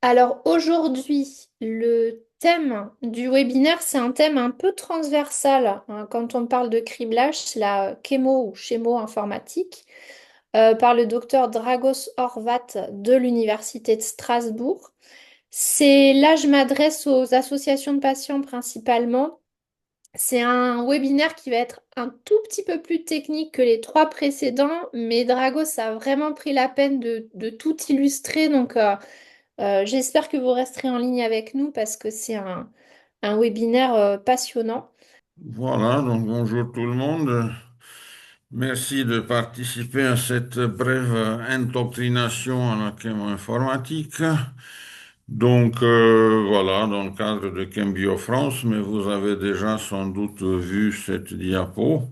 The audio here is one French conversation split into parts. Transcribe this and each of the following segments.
Alors aujourd'hui, le thème du webinaire, c'est un thème un peu transversal, hein. Quand on parle de criblage, c'est la chémo ou chémo informatique par le docteur Dragos Horvat de l'Université de Strasbourg. Là, je m'adresse aux associations de patients principalement. C'est un webinaire qui va être un tout petit peu plus technique que les trois précédents, mais Dragos a vraiment pris la peine de tout illustrer, donc j'espère que vous resterez en ligne avec nous parce que c'est un webinaire passionnant. Voilà, donc bonjour tout le monde. Merci de participer à cette brève indoctrination à la chémo-informatique. Voilà, dans le cadre de Chembio France, mais vous avez déjà sans doute vu cette diapo.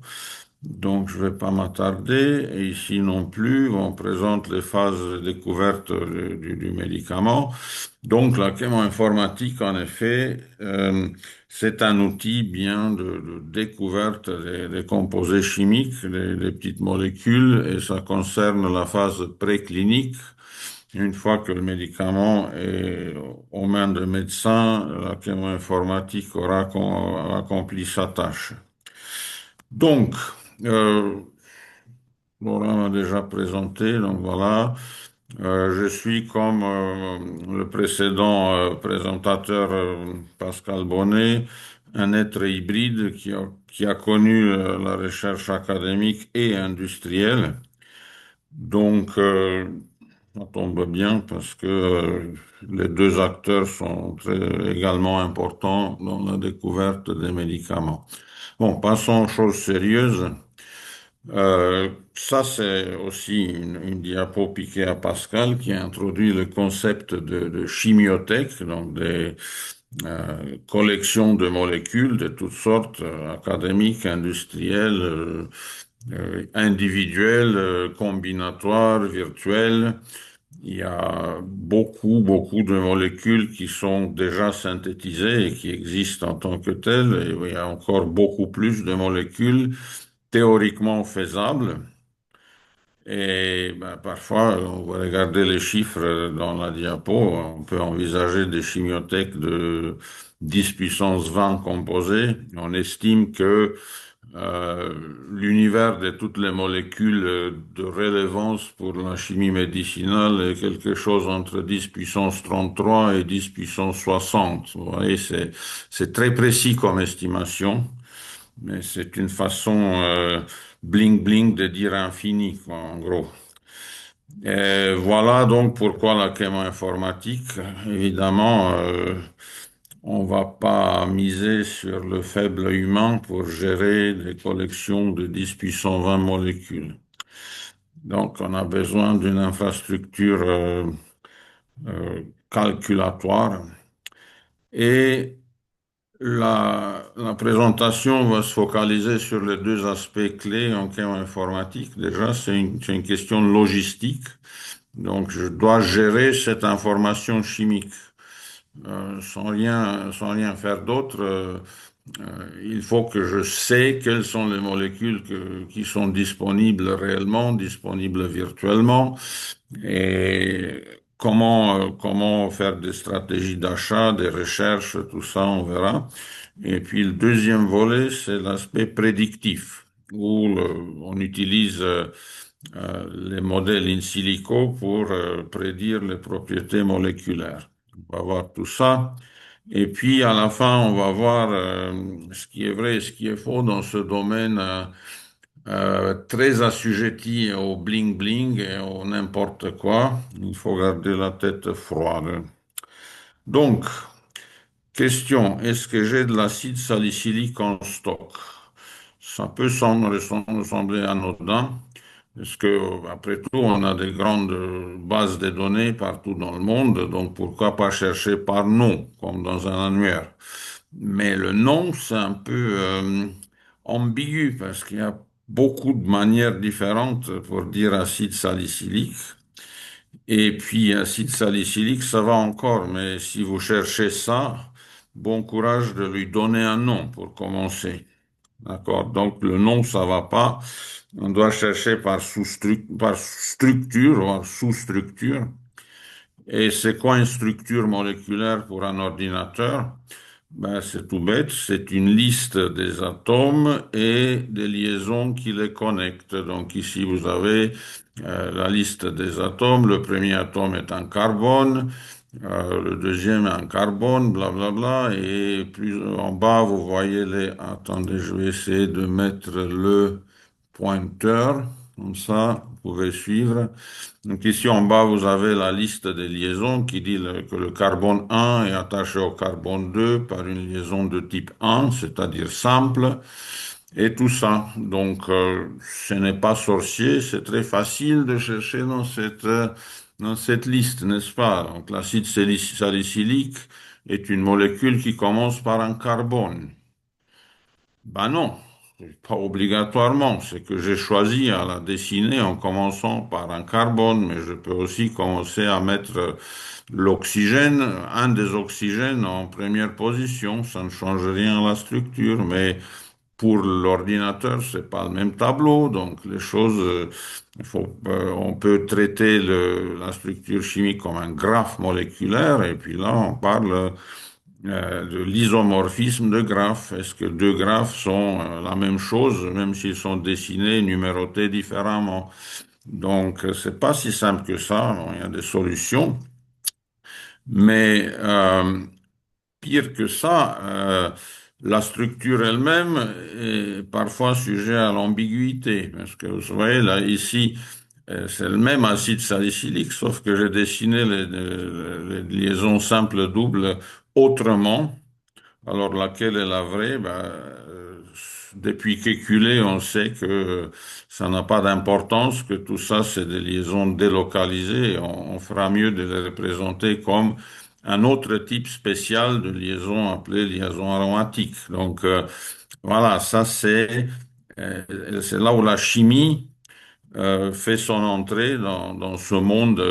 Donc je ne vais pas m'attarder. Et ici non plus, on présente les phases de découverte du médicament. Donc la chémo-informatique, en effet, c'est un outil bien de découverte des composés chimiques, des petites molécules, et ça concerne la phase préclinique. Une fois que le médicament est aux mains de médecins, la chémo-informatique aura accompli sa tâche. Donc, euh, Laura m'a déjà présenté, donc voilà. Je suis comme le précédent présentateur Pascal Bonnet, un être hybride qui a connu la recherche académique et industrielle. Donc, ça tombe bien parce que les deux acteurs sont également importants dans la découverte des médicaments. Bon, passons aux choses sérieuses. Ça, c'est aussi une diapo piquée à Pascal qui a introduit le concept de chimiothèque, donc des collections de molécules de toutes sortes, académiques, industrielles, individuelles, combinatoires, virtuelles. Il y a beaucoup de molécules qui sont déjà synthétisées et qui existent en tant que telles, et il y a encore beaucoup plus de molécules théoriquement faisables. Et ben, parfois, on va regarder les chiffres dans la diapo, on peut envisager des chimiothèques de 10 puissance 20 composées. On estime que euh, l'univers de toutes les molécules de relevance pour la chimie médicinale est quelque chose entre 10 puissance 33 et 10 puissance 60. Vous voyez, c'est très précis comme estimation. Mais c'est une façon bling-bling de dire infini, quoi, en gros. Et voilà donc pourquoi la chémo-informatique. Évidemment, on va pas miser sur le faible humain pour gérer des collections de 10 puissance 20 molécules. Donc, on a besoin d'une infrastructure calculatoire. Et la présentation va se focaliser sur les deux aspects clés en informatique. Déjà, c'est une question de logistique. Donc, je dois gérer cette information chimique sans rien faire d'autre. Il faut que je sais quelles sont les molécules qui sont disponibles réellement, disponibles virtuellement, et comment faire des stratégies d'achat, des recherches, tout ça, on verra. Et puis le deuxième volet, c'est l'aspect prédictif, où on utilise les modèles in silico pour prédire les propriétés moléculaires. On va voir tout ça. Et puis à la fin, on va voir ce qui est vrai et ce qui est faux dans ce domaine très assujetti au bling-bling et au n'importe quoi. Il faut garder la tête froide. Donc, question, est-ce que j'ai de l'acide salicylique en stock? Ça peut sembler anodin, parce que, après tout, on a des grandes bases de données partout dans le monde, donc pourquoi pas chercher par nom, comme dans un annuaire. Mais le nom, c'est un peu ambigu, parce qu'il y a beaucoup de manières différentes pour dire acide salicylique. Et puis, acide salicylique, ça va encore, mais si vous cherchez ça, bon courage de lui donner un nom pour commencer. D'accord? Donc, le nom, ça va pas. On doit chercher par structure ou sous-structure. Et c'est quoi une structure moléculaire pour un ordinateur? Ben, c'est tout bête, c'est une liste des atomes et des liaisons qui les connectent. Donc ici, vous avez la liste des atomes. Le premier atome est un carbone, le deuxième est un carbone, blablabla. Et plus en bas, vous voyez les... Attendez, je vais essayer de mettre le pointeur, comme ça, vous pouvez suivre. Donc ici en bas, vous avez la liste des liaisons qui dit que le carbone 1 est attaché au carbone 2 par une liaison de type 1, c'est-à-dire simple, et tout ça. Donc ce n'est pas sorcier, c'est très facile de chercher dans cette liste, n'est-ce pas? Donc l'acide salicylique est une molécule qui commence par un carbone. Ben non, pas obligatoirement. C'est que j'ai choisi à la dessiner en commençant par un carbone, mais je peux aussi commencer à mettre l'oxygène, un des oxygènes en première position. Ça ne change rien à la structure, mais pour l'ordinateur, c'est pas le même tableau. Donc les choses, on peut traiter la structure chimique comme un graphe moléculaire, et puis là, on parle de l'isomorphisme de graphes. Est-ce que deux graphes sont la même chose, même s'ils sont dessinés, numérotés différemment? Donc, c'est pas si simple que ça. Bon, il y a des solutions, mais pire que ça, la structure elle-même est parfois sujet à l'ambiguïté, parce que vous voyez là ici. C'est le même acide salicylique, sauf que j'ai dessiné les liaisons simples doubles autrement. Alors, laquelle est la vraie? Ben, depuis qu'éculé, on sait que ça n'a pas d'importance, que tout ça, c'est des liaisons délocalisées. On fera mieux de les représenter comme un autre type spécial de liaison appelée liaison aromatique. Donc, voilà, ça, c'est là où la chimie fait son entrée dans ce monde.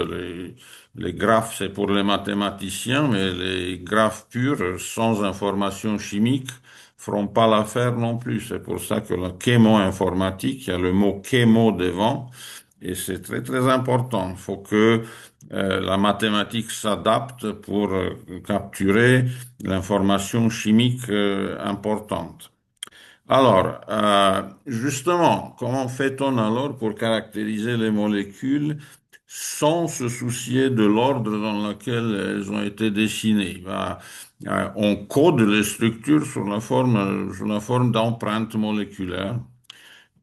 Les graphes, c'est pour les mathématiciens, mais les graphes purs, sans information chimique, feront pas l'affaire non plus. C'est pour ça que la chémo-informatique, il y a le mot chémo devant, et c'est très, très important. Il faut que la mathématique s'adapte pour capturer l'information chimique importante. Alors, justement, comment fait-on alors pour caractériser les molécules sans se soucier de l'ordre dans lequel elles ont été dessinées? Ben, on code les structures sous la forme d'empreintes moléculaires.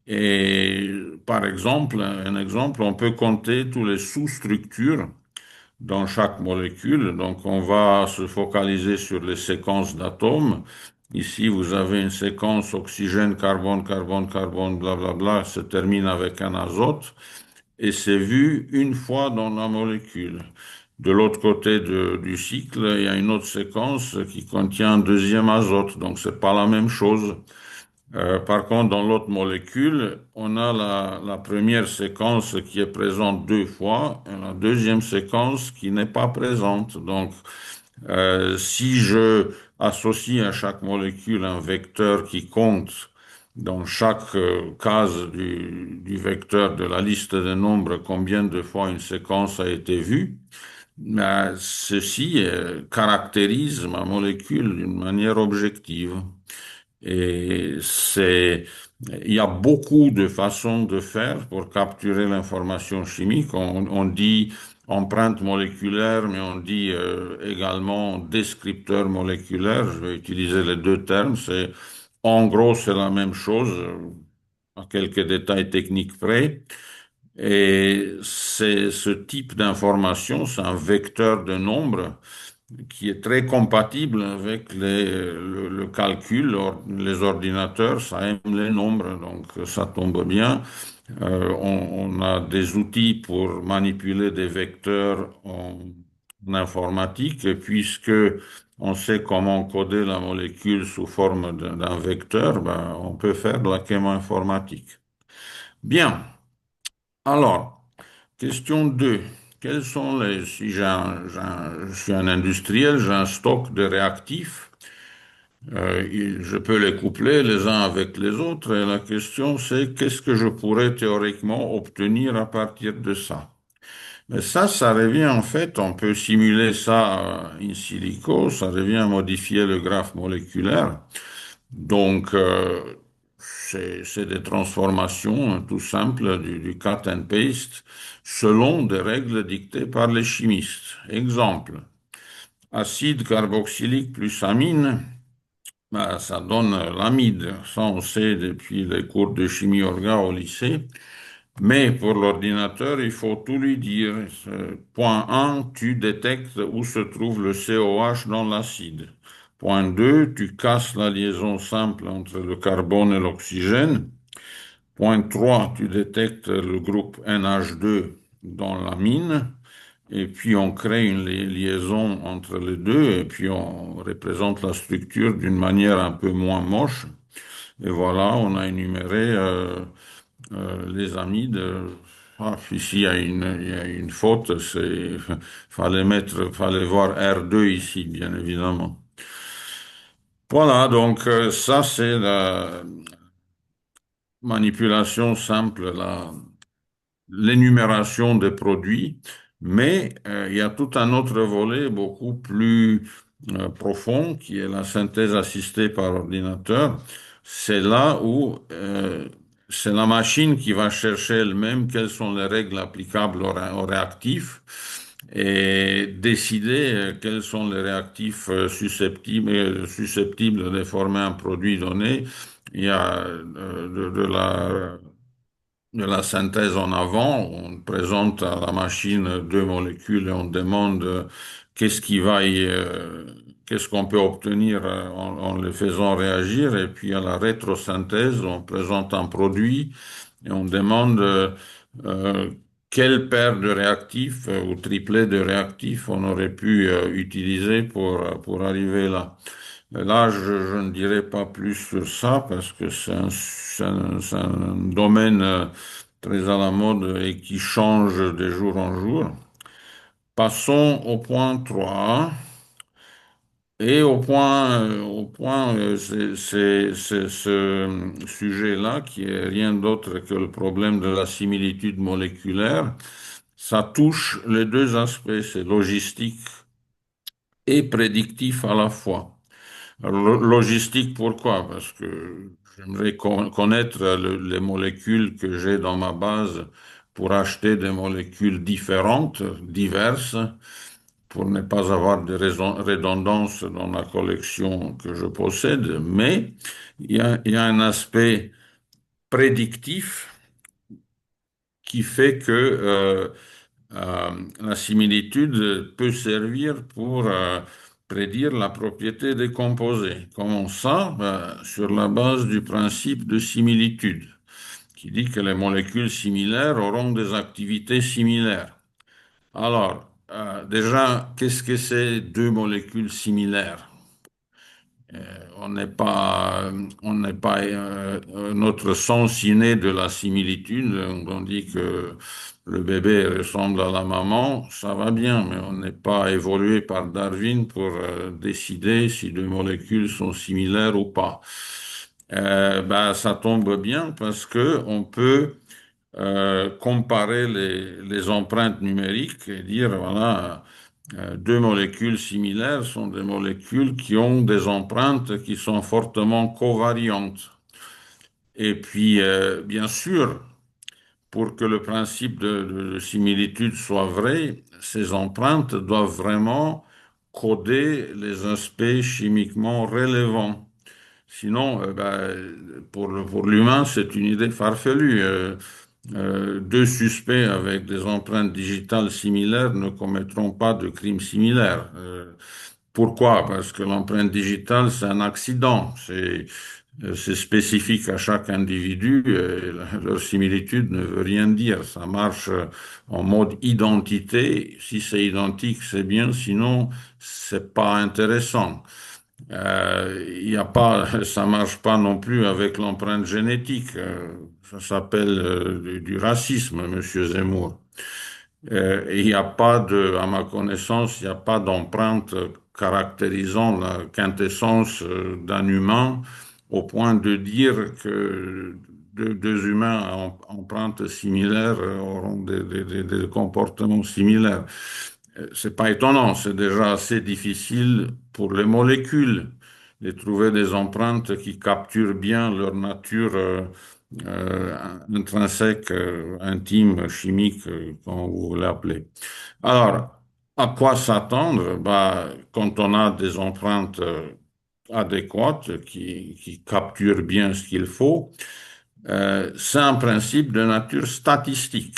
Et par exemple, un exemple, on peut compter tous les sous-structures dans chaque molécule. Donc, on va se focaliser sur les séquences d'atomes. Ici, vous avez une séquence oxygène, carbone, carbone, carbone, blablabla, se termine avec un azote, et c'est vu une fois dans la molécule. De l'autre côté du cycle, il y a une autre séquence qui contient un deuxième azote, donc c'est pas la même chose. Par contre, dans l'autre molécule, on a la première séquence qui est présente deux fois et la deuxième séquence qui n'est pas présente. Donc, si je associe à chaque molécule un vecteur qui compte dans chaque case du vecteur de la liste des nombres combien de fois une séquence a été vue, ben, ceci caractérise ma molécule d'une manière objective. Et il y a beaucoup de façons de faire pour capturer l'information chimique. On dit empreinte moléculaire, mais on dit également descripteur moléculaire. Je vais utiliser les deux termes. En gros, c'est la même chose, à quelques détails techniques près. Et c'est ce type d'information, c'est un vecteur de nombres qui est très compatible avec le calcul. Les ordinateurs, ça aime les nombres, donc ça tombe bien. On a des outils pour manipuler des vecteurs en informatique, et puisque on sait comment coder la molécule sous forme d'un vecteur, ben, on peut faire de la chémo-informatique. Bien. Alors, question 2. Quels sont si je suis un industriel, j'ai un stock de réactifs, je peux les coupler les uns avec les autres, et la question c'est qu'est-ce que je pourrais théoriquement obtenir à partir de ça? Mais ça revient en fait, on peut simuler ça in silico, ça revient à modifier le graphe moléculaire. Donc, c'est des transformations tout simples du cut and paste selon des règles dictées par les chimistes. Exemple, acide carboxylique plus amine, ben, ça donne l'amide. Ça, on sait depuis les cours de chimie orga au lycée. Mais pour l'ordinateur, il faut tout lui dire. Point 1, tu détectes où se trouve le COH dans l'acide. Point 2, tu casses la liaison simple entre le carbone et l'oxygène. Point 3, tu détectes le groupe NH2 dans l'amine. Et puis on crée une liaison entre les deux et puis on représente la structure d'une manière un peu moins moche. Et voilà, on a énuméré les amides. Ici, il y a une faute, fallait voir R2 ici, bien évidemment. Voilà, donc ça, c'est la manipulation simple, l'énumération des produits, mais il y a tout un autre volet beaucoup plus profond qui est la synthèse assistée par ordinateur. C'est là où c'est la machine qui va chercher elle-même quelles sont les règles applicables aux réactifs et décider quels sont les réactifs susceptibles de former un produit donné. Il y a de la synthèse en avant, on présente à la machine deux molécules et on demande qu'est-ce qui qu'est-ce qu'on peut obtenir en les faisant réagir. Et puis à la rétrosynthèse, on présente un produit et on demande euh, quelle paire de réactifs ou triplet de réactifs on aurait pu utiliser pour arriver là. Là, je ne dirai pas plus sur ça parce que c'est un domaine très à la mode et qui change de jour en jour. Passons au point 3. Et c'est ce sujet-là qui est rien d'autre que le problème de la similitude moléculaire. Ça touche les deux aspects, c'est logistique et prédictif à la fois. Alors, logistique, pourquoi? Parce que j'aimerais connaître les molécules que j'ai dans ma base pour acheter des molécules différentes, diverses, pour ne pas avoir de redondance dans la collection que je possède. Mais il y a un aspect prédictif qui fait que la similitude peut servir pour prédire la propriété des composés. Comment ça? Ben, sur la base du principe de similitude, qui dit que les molécules similaires auront des activités similaires. Alors, déjà, qu'est-ce que c'est deux molécules similaires? On n'est pas notre sens inné de la similitude. On dit que le bébé ressemble à la maman, ça va bien, mais on n'est pas évolué par Darwin pour décider si deux molécules sont similaires ou pas. Ben, ça tombe bien parce que on peut comparer les empreintes numériques et dire, voilà, deux molécules similaires sont des molécules qui ont des empreintes qui sont fortement covariantes. Et puis, bien sûr, pour que le principe de similitude soit vrai, ces empreintes doivent vraiment coder les aspects chimiquement relevants. Sinon, pour l'humain, c'est une idée farfelue. Deux suspects avec des empreintes digitales similaires ne commettront pas de crimes similaires. Pourquoi? Parce que l'empreinte digitale, c'est un accident. C'est spécifique à chaque individu. Et leur similitude ne veut rien dire. Ça marche en mode identité. Si c'est identique, c'est bien. Sinon, c'est pas intéressant. Il y a pas, ça marche pas non plus avec l'empreinte génétique. Ça s'appelle du racisme, Monsieur Zemmour. Il n'y a pas à ma connaissance, il n'y a pas d'empreinte caractérisant la quintessence d'un humain au point de dire que deux humains à empreintes similaires auront des comportements similaires. C'est pas étonnant, c'est déjà assez difficile pour les molécules de trouver des empreintes qui capturent bien leur nature euh, intrinsèque, intime, chimique, comme vous l'appelez. Alors, à quoi s'attendre? Bah, quand on a des empreintes adéquates qui capturent bien ce qu'il faut, c'est un principe de nature statistique.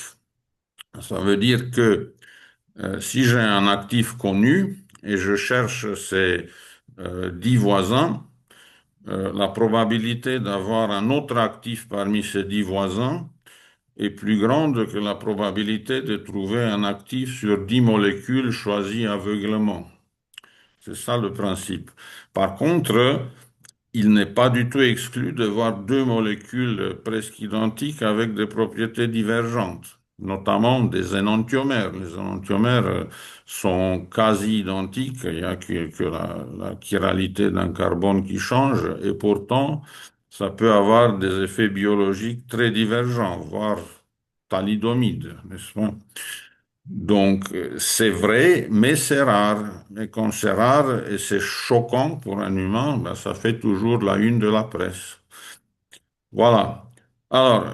Ça veut dire que si j'ai un actif connu et je cherche ses 10 voisins, la probabilité d'avoir un autre actif parmi ces 10 voisins est plus grande que la probabilité de trouver un actif sur 10 molécules choisies aveuglément. C'est ça le principe. Par contre, il n'est pas du tout exclu de voir deux molécules presque identiques avec des propriétés divergentes, notamment des énantiomères. Les énantiomères sont quasi identiques, il n'y a que la chiralité d'un carbone qui change, et pourtant, ça peut avoir des effets biologiques très divergents, voire thalidomide, n'est-ce pas? Donc, c'est vrai, mais c'est rare. Et quand c'est rare et c'est choquant pour un humain, ben, ça fait toujours la une de la presse. Voilà. Alors,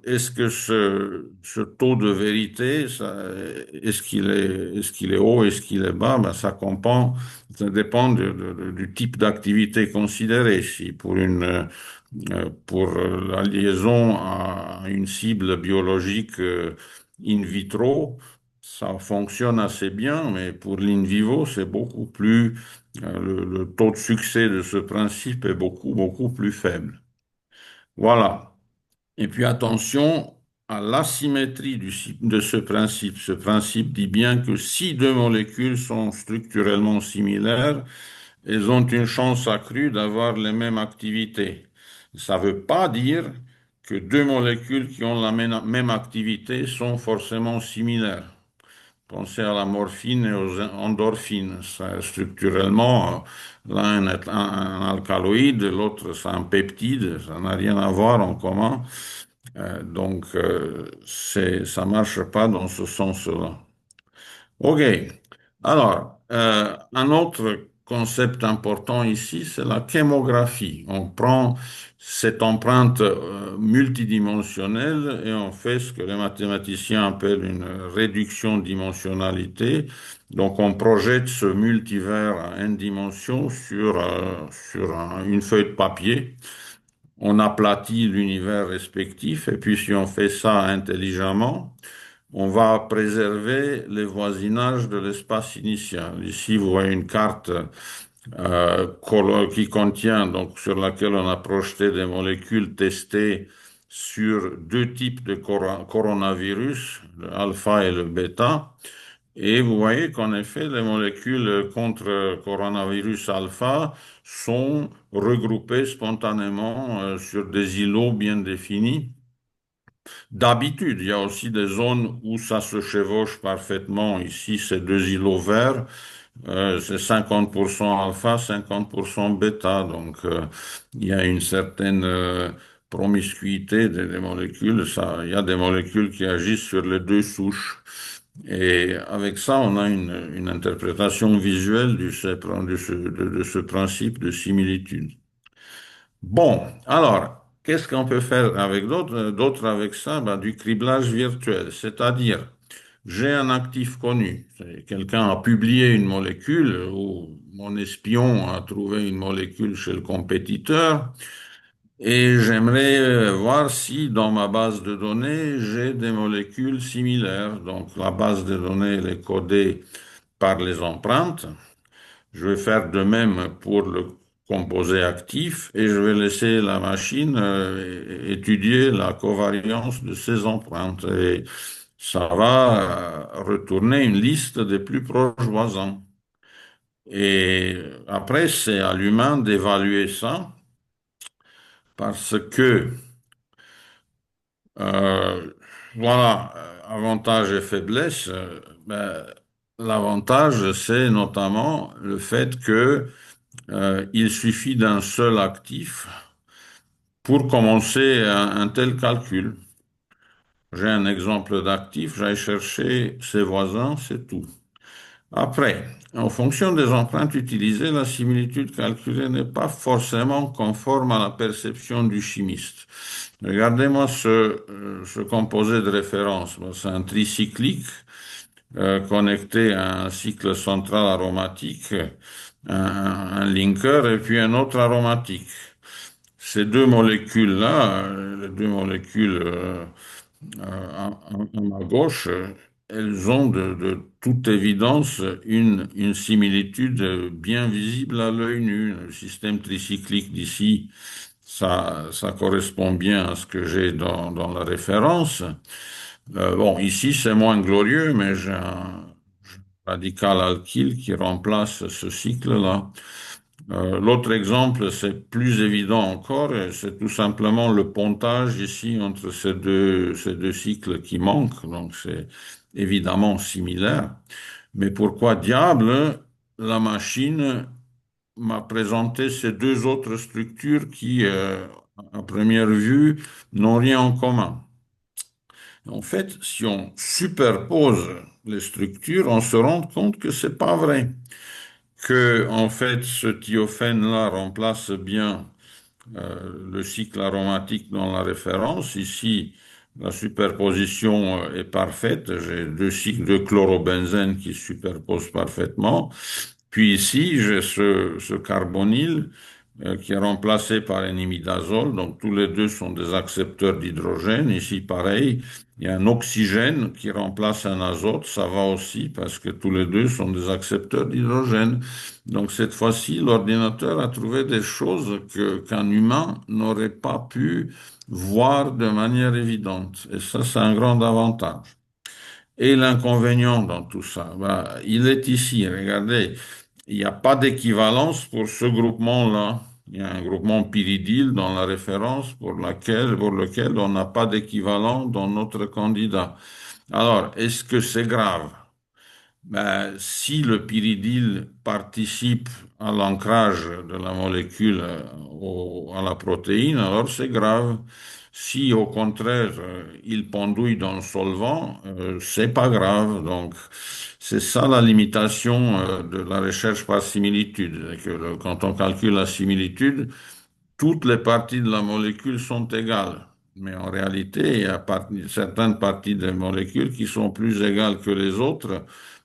est-ce que ce taux de vérité, est-ce qu'il est haut, est-ce qu'il est bas? Ben, ça dépend du type d'activité considérée. Si pour la liaison à une cible biologique in vitro, ça fonctionne assez bien, mais pour l'in vivo, c'est beaucoup plus, le taux de succès de ce principe est beaucoup, beaucoup plus faible. Voilà. Et puis attention à l'asymétrie de ce principe. Ce principe dit bien que si deux molécules sont structurellement similaires, elles ont une chance accrue d'avoir les mêmes activités. Ça ne veut pas dire que deux molécules qui ont la même activité sont forcément similaires. Pensez à la morphine et aux endorphines. Structurellement, l'un est un alcaloïde, l'autre c'est un peptide, ça n'a rien à voir en commun. Donc, ça marche pas dans ce sens-là. OK. Alors, un autre concept important ici, c'est la chémographie. On prend cette empreinte multidimensionnelle et on fait ce que les mathématiciens appellent une réduction dimensionnalité. Donc, on projette ce multivers à n dimensions sur une feuille de papier. On aplatit l'univers respectif et puis si on fait ça intelligemment, on va préserver les voisinages de l'espace initial. Ici, vous voyez une carte qui contient, donc sur laquelle on a projeté des molécules testées sur deux types de coronavirus, le alpha et le bêta. Et vous voyez qu'en effet, les molécules contre coronavirus alpha sont regroupées spontanément sur des îlots bien définis. D'habitude, il y a aussi des zones où ça se chevauche parfaitement. Ici, c'est deux îlots verts, c'est 50% alpha, 50% bêta. Donc, il y a une certaine promiscuité des molécules. Il y a des molécules qui agissent sur les deux souches. Et avec ça, on a une interprétation visuelle de ce principe de similitude. Bon, alors, qu'est-ce qu'on peut faire avec d'autres avec ça? Ben, du criblage virtuel, c'est-à-dire, j'ai un actif connu. Quelqu'un a publié une molécule ou mon espion a trouvé une molécule chez le compétiteur et j'aimerais voir si dans ma base de données, j'ai des molécules similaires. Donc, la base de données, elle est codée par les empreintes. Je vais faire de même pour le composé actif et je vais laisser la machine étudier la covariance de ces empreintes. Et ça va retourner une liste des plus proches voisins. Et après, c'est à l'humain d'évaluer ça parce que, euh, voilà, avantages et faiblesses. Ben, l'avantage, c'est notamment le fait que il suffit d'un seul actif pour commencer un tel calcul. J'ai un exemple d'actif, j'aille chercher ses voisins, c'est tout. Après, en fonction des empreintes utilisées, la similitude calculée n'est pas forcément conforme à la perception du chimiste. Regardez-moi ce composé de référence. Bon, c'est un tricyclique connecté à un cycle central aromatique, un linker et puis un autre aromatique. Ces deux molécules-là, les deux molécules à ma gauche, elles ont de toute évidence une similitude bien visible à l'œil nu. Le système tricyclique d'ici, ça correspond bien à ce que j'ai dans la référence. Bon, ici, c'est moins glorieux, mais j'ai un radical alkyle qui remplace ce cycle-là. L'autre exemple, c'est plus évident encore, et c'est tout simplement le pontage ici entre ces deux cycles qui manquent, donc c'est évidemment similaire. Mais pourquoi diable la machine m'a présenté ces deux autres structures qui, à première vue, n'ont rien en commun? En fait, si on superpose les structures, on se rend compte que c'est pas vrai, que en fait ce thiophène-là remplace bien le cycle aromatique dans la référence. Ici, la superposition est parfaite. J'ai deux cycles de chlorobenzène qui se superposent parfaitement. Puis ici, j'ai ce carbonyle qui est remplacé par un imidazole. Donc tous les deux sont des accepteurs d'hydrogène. Ici, pareil, il y a un oxygène qui remplace un azote. Ça va aussi parce que tous les deux sont des accepteurs d'hydrogène. Donc cette fois-ci, l'ordinateur a trouvé des choses qu'un humain n'aurait pas pu voir de manière évidente. Et ça, c'est un grand avantage. Et l'inconvénient dans tout ça, bah, il est ici. Regardez, il n'y a pas d'équivalence pour ce groupement-là. Il y a un groupement pyridyle dans la référence pour lequel on n'a pas d'équivalent dans notre candidat. Alors, est-ce que c'est grave? Ben, si le pyridyle participe à l'ancrage de la molécule à la protéine, alors c'est grave. Si au contraire il pendouille dans le solvant, c'est pas grave. Donc c'est ça la limitation de la recherche par similitude. C'est que quand on calcule la similitude, toutes les parties de la molécule sont égales. Mais en réalité, il y a certaines parties des molécules qui sont plus égales que les autres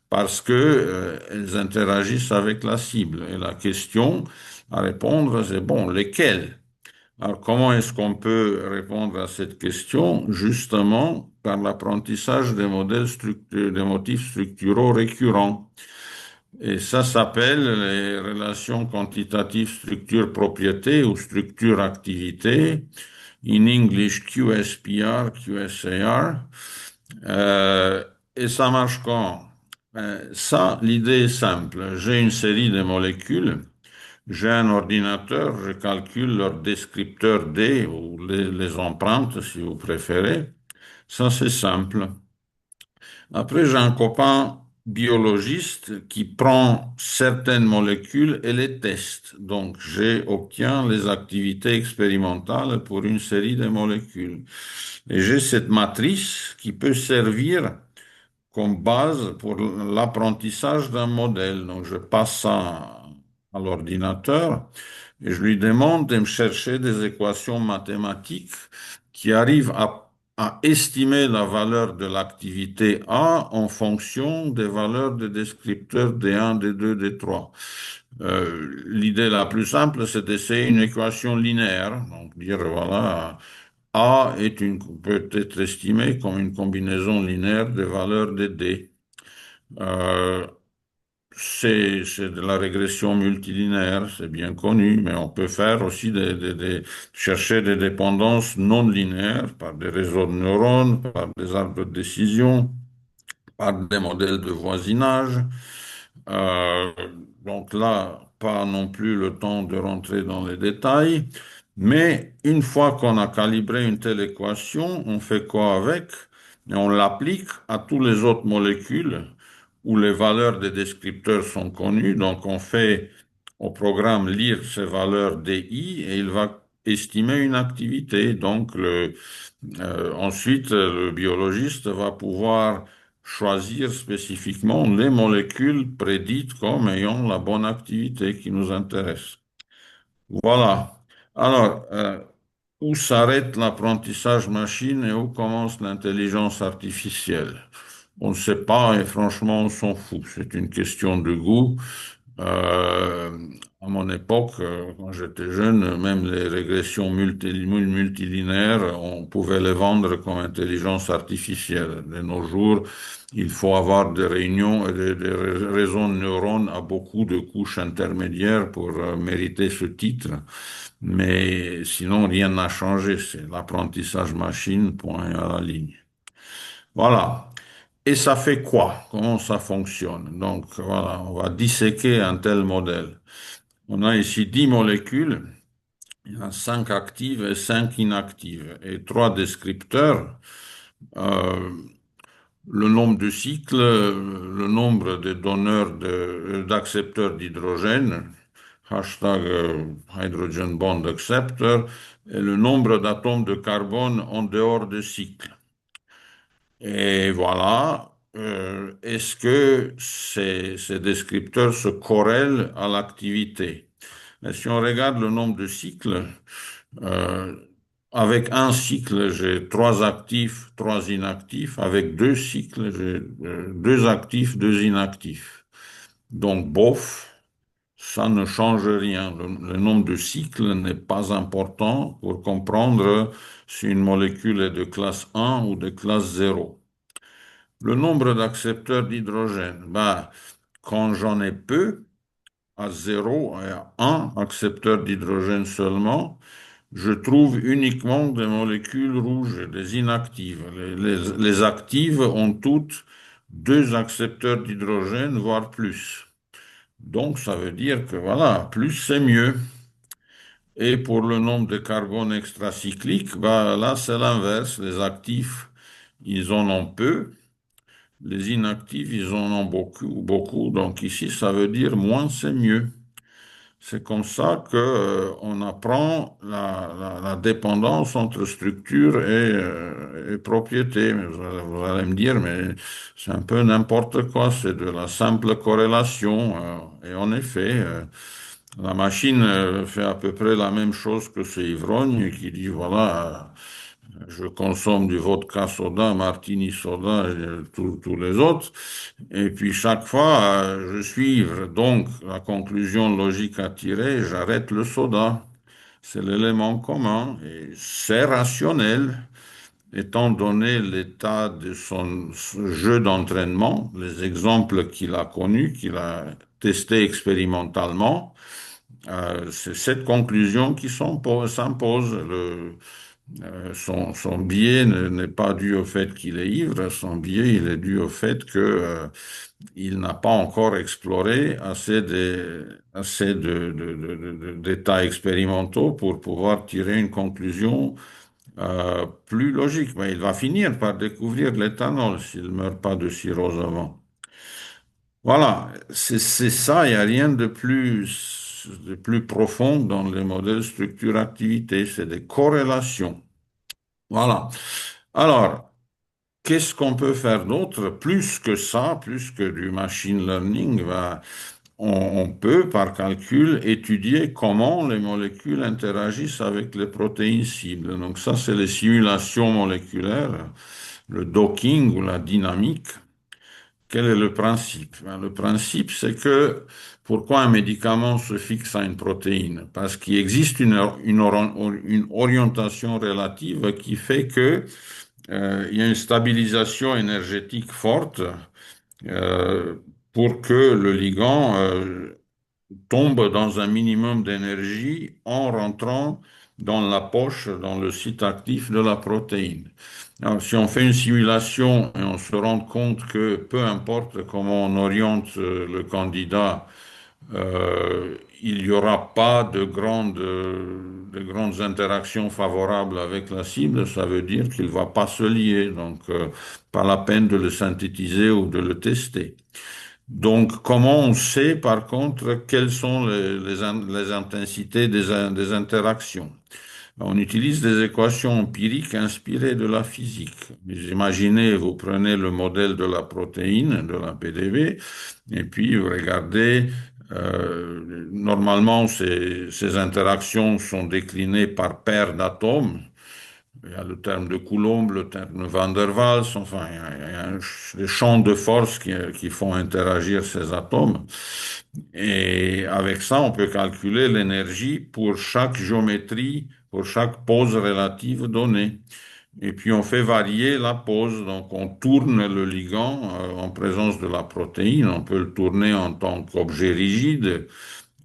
parce que, elles interagissent avec la cible. Et la question à répondre, c'est bon, lesquelles? Alors, comment est-ce qu'on peut répondre à cette question? Justement, par l'apprentissage des des motifs structuraux récurrents. Et ça s'appelle les relations quantitatives structure-propriété ou structure-activité. In English, QSPR, QSAR. Et ça marche quand? Ça, l'idée est simple. J'ai une série de molécules, j'ai un ordinateur, je calcule leur descripteur D ou les empreintes si vous préférez. Ça, c'est simple. Après, j'ai un copain biologiste qui prend certaines molécules et les teste. Donc, j'obtiens les activités expérimentales pour une série de molécules. Et j'ai cette matrice qui peut servir comme base pour l'apprentissage d'un modèle. Donc, je passe ça à l'ordinateur et je lui demande de me chercher des équations mathématiques qui arrivent à estimer la valeur de l'activité A en fonction des valeurs des descripteurs D1, D2, D3. L'idée la plus simple, c'est d'essayer une équation linéaire. Donc, dire, voilà, A peut être estimé comme une combinaison linéaire des valeurs des D. Euh, c'est de la régression multilinéaire, c'est bien connu, mais on peut faire aussi chercher des dépendances non linéaires par des réseaux de neurones, par des arbres de décision, par des modèles de voisinage. Euh, donc là, pas non plus le temps de rentrer dans les détails, mais une fois qu'on a calibré une telle équation, on fait quoi avec? Et on l'applique à toutes les autres molécules où les valeurs des descripteurs sont connues. Donc on fait au programme lire ces valeurs DI et il va estimer une activité. Donc, ensuite, le biologiste va pouvoir choisir spécifiquement les molécules prédites comme ayant la bonne activité qui nous intéresse. Voilà. Alors, où s'arrête l'apprentissage machine et où commence l'intelligence artificielle? On ne sait pas et franchement, on s'en fout. C'est une question de goût. Euh, à mon époque, quand j'étais jeune, même les régressions multilinéaires, on pouvait les vendre comme intelligence artificielle. De nos jours, il faut avoir des réunions et des réseaux de neurones à beaucoup de couches intermédiaires pour mériter ce titre. Mais sinon, rien n'a changé. C'est l'apprentissage machine, point à la ligne. Voilà. Et ça fait quoi? Comment ça fonctionne? Donc, voilà, on va disséquer un tel modèle. On a ici 10 molécules. Il y en a 5 actives et 5 inactives. Et 3 descripteurs. Euh, le nombre de cycles, le nombre de donneurs d'accepteurs d'hydrogène, hashtag hydrogen bond acceptor, et le nombre d'atomes de carbone en dehors de cycle. Et voilà, est-ce que ces descripteurs se corrèlent à l'activité? Mais si on regarde le nombre de cycles, euh, avec un cycle, j'ai 3 actifs, 3 inactifs. Avec 2 cycles, j'ai 2 actifs, 2 inactifs. Donc, bof, ça ne change rien. Le nombre de cycles n'est pas important pour comprendre si une molécule est de classe 1 ou de classe 0. Le nombre d'accepteurs d'hydrogène, ben, quand j'en ai peu, à 0 et à 1 accepteur d'hydrogène seulement, je trouve uniquement des molécules rouges, des inactives. Les actives ont toutes 2 accepteurs d'hydrogène, voire plus. Donc, ça veut dire que voilà, plus c'est mieux. Et pour le nombre de carbone extracyclique, bah, là, c'est l'inverse. Les actifs, ils en ont peu. Les inactifs, ils en ont beaucoup, beaucoup. Donc ici, ça veut dire moins c'est mieux. C'est comme ça que, on apprend la dépendance entre structure et propriété. Mais vous allez me dire, mais c'est un peu n'importe quoi, c'est de la simple corrélation. Et en effet, la machine fait à peu près la même chose que ce ivrogne qui dit, voilà, je consomme du vodka soda, martini soda et tous les autres. Et puis chaque fois, je suis ivre. Donc, la conclusion logique à tirer, j'arrête le soda. C'est l'élément commun et c'est rationnel, étant donné l'état de son jeu d'entraînement, les exemples qu'il a connus, qu'il a testés expérimentalement. C'est cette conclusion qui s'impose. Son biais n'est pas dû au fait qu'il est ivre, son biais, il est dû au fait que, il n'a pas encore exploré assez d'états expérimentaux pour pouvoir tirer une conclusion plus logique. Mais il va finir par découvrir l'éthanol s'il ne meurt pas de cirrhose avant. Voilà, c'est ça, il n'y a rien de plus profond dans les modèles structure-activité, c'est des corrélations. Voilà. Alors, qu'est-ce qu'on peut faire d'autre? Plus que ça, plus que du machine learning, ben, on peut, par calcul, étudier comment les molécules interagissent avec les protéines cibles. Donc ça, c'est les simulations moléculaires, le docking ou la dynamique. Quel est le principe? Ben, le principe, c'est que pourquoi un médicament se fixe à une protéine? Parce qu'il existe une orientation relative qui fait que il y a une stabilisation énergétique forte euh, pour que le ligand tombe dans un minimum d'énergie en rentrant dans la poche, dans le site actif de la protéine. Alors, si on fait une simulation et on se rend compte que peu importe comment on oriente le candidat, il n'y aura pas de grandes interactions favorables avec la cible, ça veut dire qu'il ne va pas se lier. Donc, pas la peine de le synthétiser ou de le tester. Donc, comment on sait par contre quelles sont les intensités des interactions? On utilise des équations empiriques inspirées de la physique. Imaginez, vous prenez le modèle de la protéine, de la PDB, et puis vous regardez, normalement, ces interactions sont déclinées par paires d'atomes. Il y a le terme de Coulomb, le terme de Van der Waals, enfin, il y a des champs de force qui font interagir ces atomes. Et avec ça, on peut calculer l'énergie pour chaque géométrie, pour chaque pose relative donnée. Et puis on fait varier la pose, donc on tourne le ligand en présence de la protéine, on peut le tourner en tant qu'objet rigide,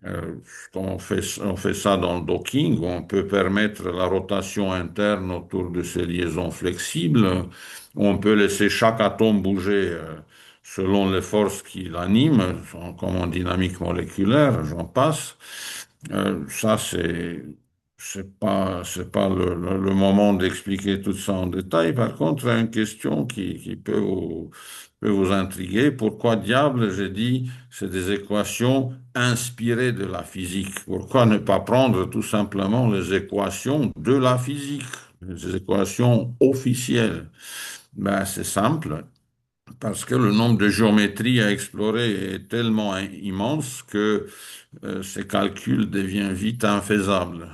euh, on fait ça dans le docking, où on peut permettre la rotation interne autour de ces liaisons flexibles. On peut laisser chaque atome bouger selon les forces qui l'animent, comme en dynamique moléculaire, j'en passe. Ça, c'est pas le moment d'expliquer tout ça en détail. Par contre, il y a une question qui peut vous intriguer. Pourquoi diable, j'ai dit, c'est des équations inspirées de la physique? Pourquoi ne pas prendre tout simplement les équations de la physique, les équations officielles? Ben, c'est simple. Parce que le nombre de géométries à explorer est tellement immense que ces calculs deviennent vite infaisables.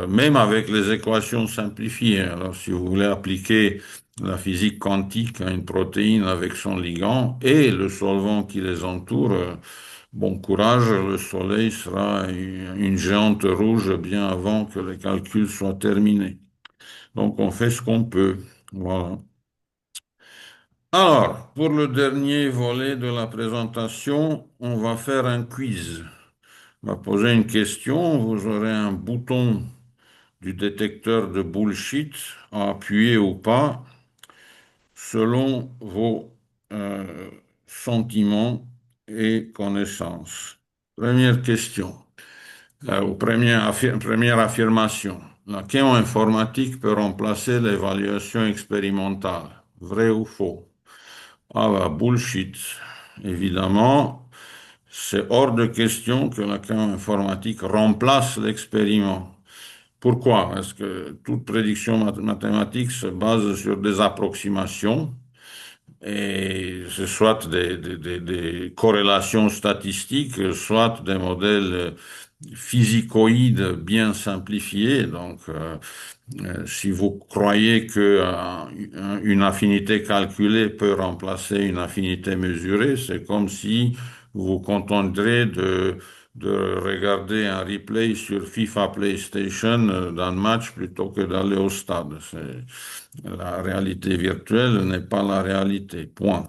Même avec les équations simplifiées. Alors, si vous voulez appliquer la physique quantique à une protéine avec son ligand et le solvant qui les entoure, bon courage, le Soleil sera une géante rouge bien avant que les calculs soient terminés. Donc, on fait ce qu'on peut. Voilà. Alors, pour le dernier volet de la présentation, on va faire un quiz. On va poser une question, vous aurez un bouton du détecteur de bullshit à appuyer ou pas selon vos sentiments et connaissances. Première question, ou première affirmation. La informatique peut remplacer l'évaluation expérimentale. Vrai ou faux? Ah bah, bullshit. Évidemment, c'est hors de question que la informatique remplace l'expériment. Pourquoi? Parce que toute prédiction mathématique se base sur des approximations et c'est soit des corrélations statistiques, soit des modèles physicoïdes bien simplifiés. Donc, si vous croyez que une affinité calculée peut remplacer une affinité mesurée, c'est comme si vous vous contenterez de regarder un replay sur FIFA PlayStation d'un match plutôt que d'aller au stade. La réalité virtuelle n'est pas la réalité. Point.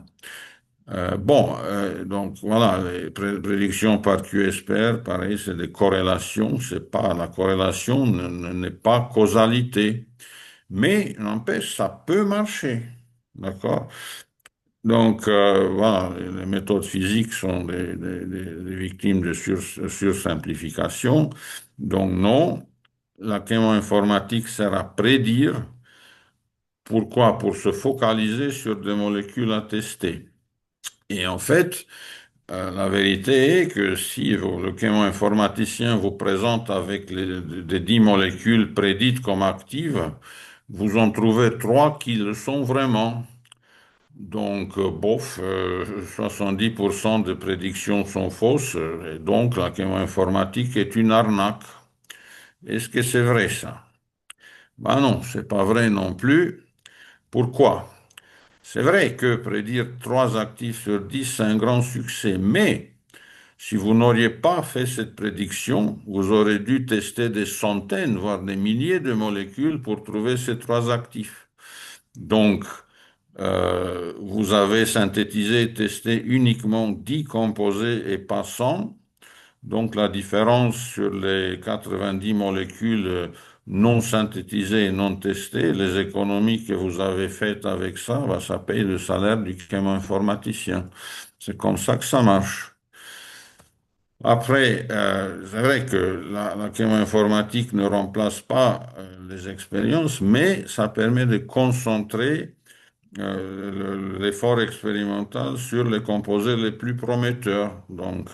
Donc voilà, les prédictions par QSPR, pareil, c'est des corrélations. C'est pas la corrélation n'est pas causalité, mais n'empêche, ça peut marcher, d'accord? Donc voilà, les méthodes physiques sont des victimes de sursimplification. Donc non, la chémo-informatique sert à prédire. Pourquoi? Pour se focaliser sur des molécules à tester. Et en fait, la vérité est que si le chémo-informaticien vous présente avec des 10 molécules prédites comme actives, vous en trouvez trois qui le sont vraiment. Donc, bof, 70% des prédictions sont fausses, et donc la chémo-informatique est une arnaque. Est-ce que c'est vrai ça? Ben non, c'est pas vrai non plus. Pourquoi? C'est vrai que prédire 3 actifs sur 10, c'est un grand succès, mais si vous n'auriez pas fait cette prédiction, vous aurez dû tester des centaines, voire des milliers de molécules pour trouver ces 3 actifs. Donc, vous avez synthétisé et testé uniquement 10 composés et pas 100. Donc, la différence sur les 90 molécules non synthétisées et non testées, les économies que vous avez faites avec ça, ça paye le salaire du chémo-informaticien. C'est comme ça que ça marche. Après, c'est vrai que la chémo-informatique ne remplace pas les expériences, mais ça permet de concentrer l'effort expérimental sur les composés les plus prometteurs. Donc,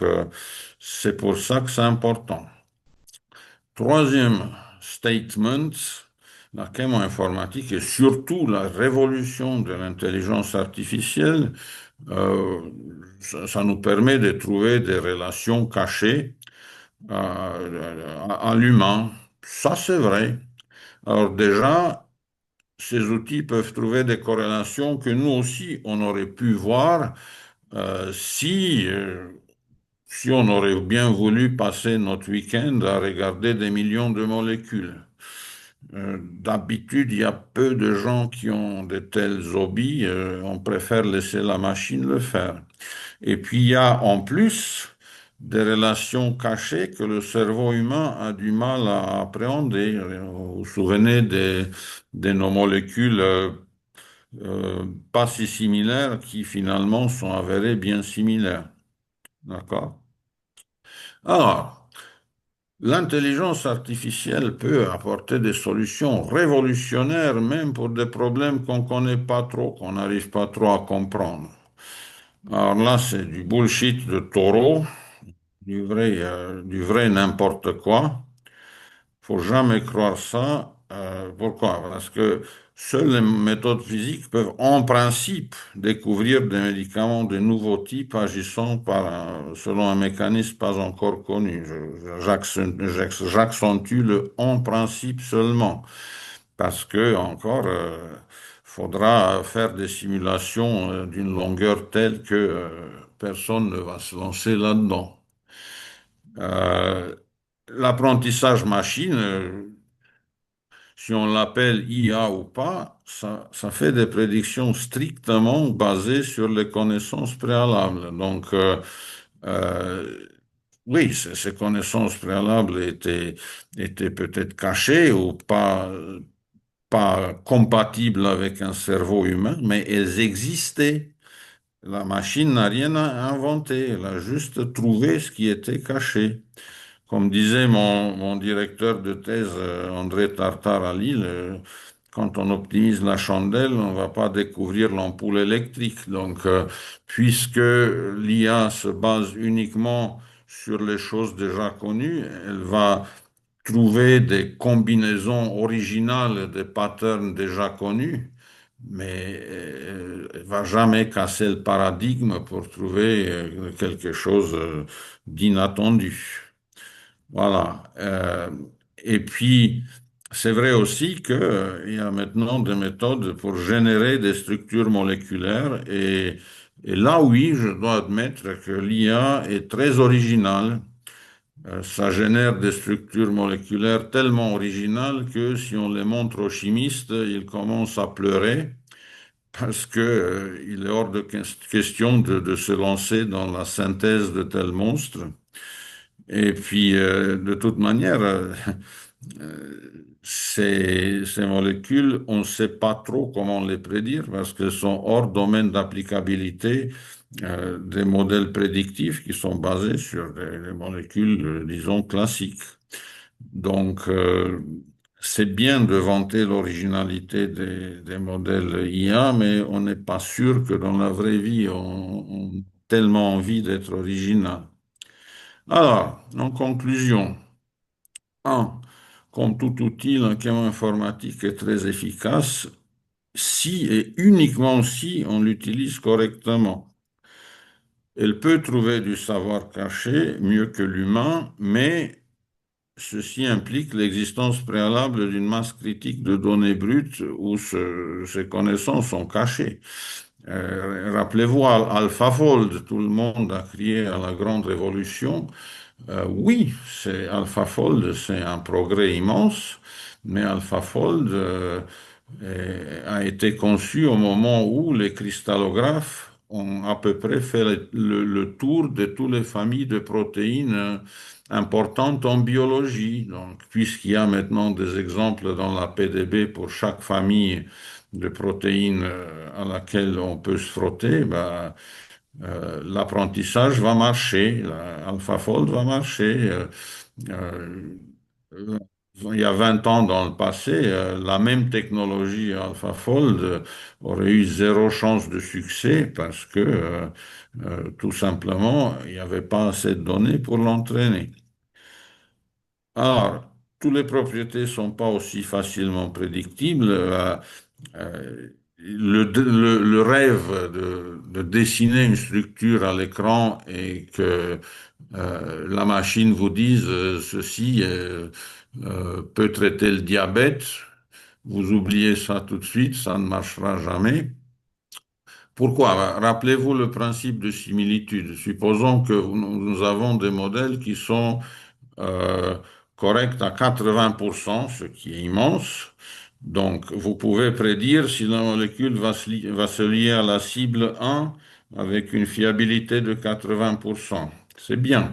c'est pour ça que c'est important. Troisième statement, la chémo-informatique et surtout la révolution de l'intelligence artificielle, euh, ça nous permet de trouver des relations cachées à l'humain. Ça, c'est vrai. Alors déjà, ces outils peuvent trouver des corrélations que nous aussi, on aurait pu voir si on aurait bien voulu passer notre week-end à regarder des millions de molécules. D'habitude, il y a peu de gens qui ont de tels hobbies. On préfère laisser la machine le faire. Et puis, il y a en plus des relations cachées que le cerveau humain a du mal à appréhender. Vous vous souvenez de nos molécules pas si similaires qui finalement sont avérées bien similaires. D'accord? Alors, l'intelligence artificielle peut apporter des solutions révolutionnaires même pour des problèmes qu'on ne connaît pas trop, qu'on n'arrive pas trop à comprendre. Alors là, c'est du bullshit de taureau, du vrai n'importe quoi. Faut jamais croire ça. Pourquoi? Parce que seules les méthodes physiques peuvent en principe découvrir des médicaments de nouveaux types agissant selon un mécanisme pas encore connu. J'accentue le en principe seulement parce que encore faudra faire des simulations d'une longueur telle que personne ne va se lancer là-dedans. Euh, L'apprentissage machine, si on l'appelle IA ou pas, ça fait des prédictions strictement basées sur les connaissances préalables. Donc, euh, oui, ces connaissances préalables étaient peut-être cachées ou pas compatibles avec un cerveau humain, mais elles existaient. La machine n'a rien à inventer, elle a juste trouvé ce qui était caché. Comme disait mon directeur de thèse, André Tartare à Lille, quand on optimise la chandelle, on ne va pas découvrir l'ampoule électrique. Donc, puisque l'IA se base uniquement sur les choses déjà connues, elle va trouver des combinaisons originales des patterns déjà connus, mais elle va jamais casser le paradigme pour trouver quelque chose d'inattendu. Voilà. Et puis, c'est vrai aussi qu'il y a maintenant des méthodes pour générer des structures moléculaires. Et là, oui, je dois admettre que l'IA est très originale. Ça génère des structures moléculaires tellement originales que si on les montre aux chimistes, ils commencent à pleurer parce que, il est hors de question de se lancer dans la synthèse de tels monstres. Et puis, de toute manière, ces molécules, on ne sait pas trop comment les prédire parce qu'elles sont hors domaine d'applicabilité des modèles prédictifs qui sont basés sur des molécules, disons, classiques. Donc, c'est bien de vanter l'originalité des modèles IA, mais on n'est pas sûr que dans la vraie vie, on a tellement envie d'être original. Alors, en conclusion, un, comme tout outil, la informatique est très efficace si et uniquement si on l'utilise correctement. Elle peut trouver du savoir caché mieux que l'humain, mais ceci implique l'existence préalable d'une masse critique de données brutes où ces connaissances sont cachées. Rappelez-vous AlphaFold, tout le monde a crié à la grande révolution. Oui, c'est AlphaFold, c'est un progrès immense, mais AlphaFold a été conçu au moment où les cristallographes ont à peu près fait le tour de toutes les familles de protéines importantes en biologie. Donc, puisqu'il y a maintenant des exemples dans la PDB pour chaque famille de protéines à laquelle on peut se frotter, ben, l'apprentissage va marcher, AlphaFold va marcher. Euh, il y a 20 ans dans le passé, la même technologie AlphaFold aurait eu zéro chance de succès parce que tout simplement, il n'y avait pas assez de données pour l'entraîner. Alors, toutes les propriétés sont pas aussi facilement prédictibles. Le rêve de dessiner une structure à l'écran et que la machine vous dise ceci peut traiter le diabète, vous oubliez ça tout de suite, ça ne marchera jamais. Pourquoi? Rappelez-vous le principe de similitude. Supposons que nous avons des modèles qui sont euh, corrects à 80%, ce qui est immense. Donc, vous pouvez prédire si la molécule va se lier à la cible 1 avec une fiabilité de 80%. C'est bien.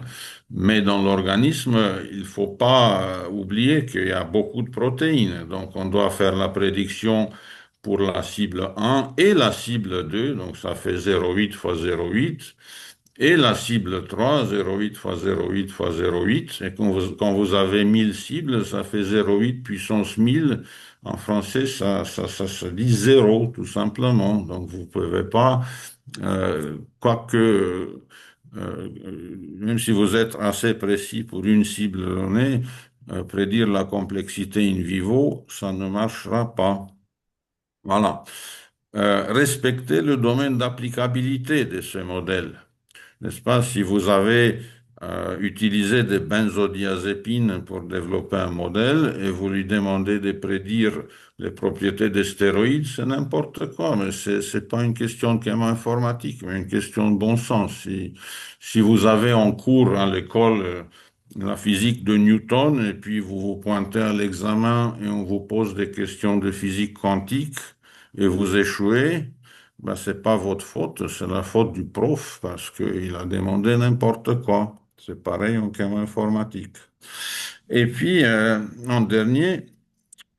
Mais dans l'organisme, il ne faut pas oublier qu'il y a beaucoup de protéines. Donc, on doit faire la prédiction pour la cible 1 et la cible 2. Donc, ça fait 0,8 fois 0,8. Et la cible 3, 0,8 fois 0,8 fois 0,8. Et quand vous avez 1000 cibles, ça fait 0,8 puissance 1000. En français, ça se dit zéro, tout simplement. Donc, vous ne pouvez pas, quoique, même si vous êtes assez précis pour une cible donnée, prédire la complexité in vivo, ça ne marchera pas. Voilà. Respecter le domaine d'applicabilité de ce modèle. N'est-ce pas? Si vous avez utilisé des benzodiazépines pour développer un modèle et vous lui demandez de prédire les propriétés des stéroïdes, c'est n'importe quoi, mais c'est pas une question de informatique, mais une question de bon sens. Si vous avez en cours à l'école la physique de Newton et puis vous vous pointez à l'examen et on vous pose des questions de physique quantique et vous échouez, ben, c'est pas votre faute, c'est la faute du prof parce qu'il a demandé n'importe quoi. C'est pareil en chem informatique. Et puis, en dernier,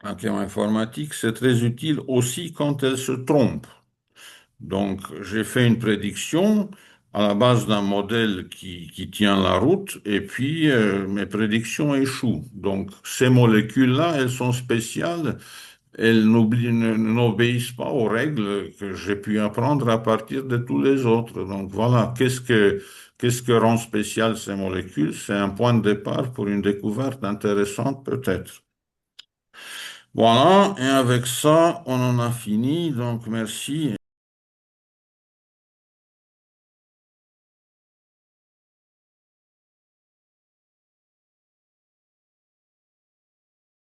en chem informatique, c'est très utile aussi quand elle se trompe. Donc, j'ai fait une prédiction à la base d'un modèle qui tient la route et puis mes prédictions échouent. Donc, ces molécules-là, elles sont spéciales, elles n'obéissent pas aux règles que j'ai pu apprendre à partir de tous les autres. Donc voilà, qu'est-ce que rend spécial ces molécules? C'est un point de départ pour une découverte intéressante peut-être. Voilà, et avec ça, on en a fini. Donc merci.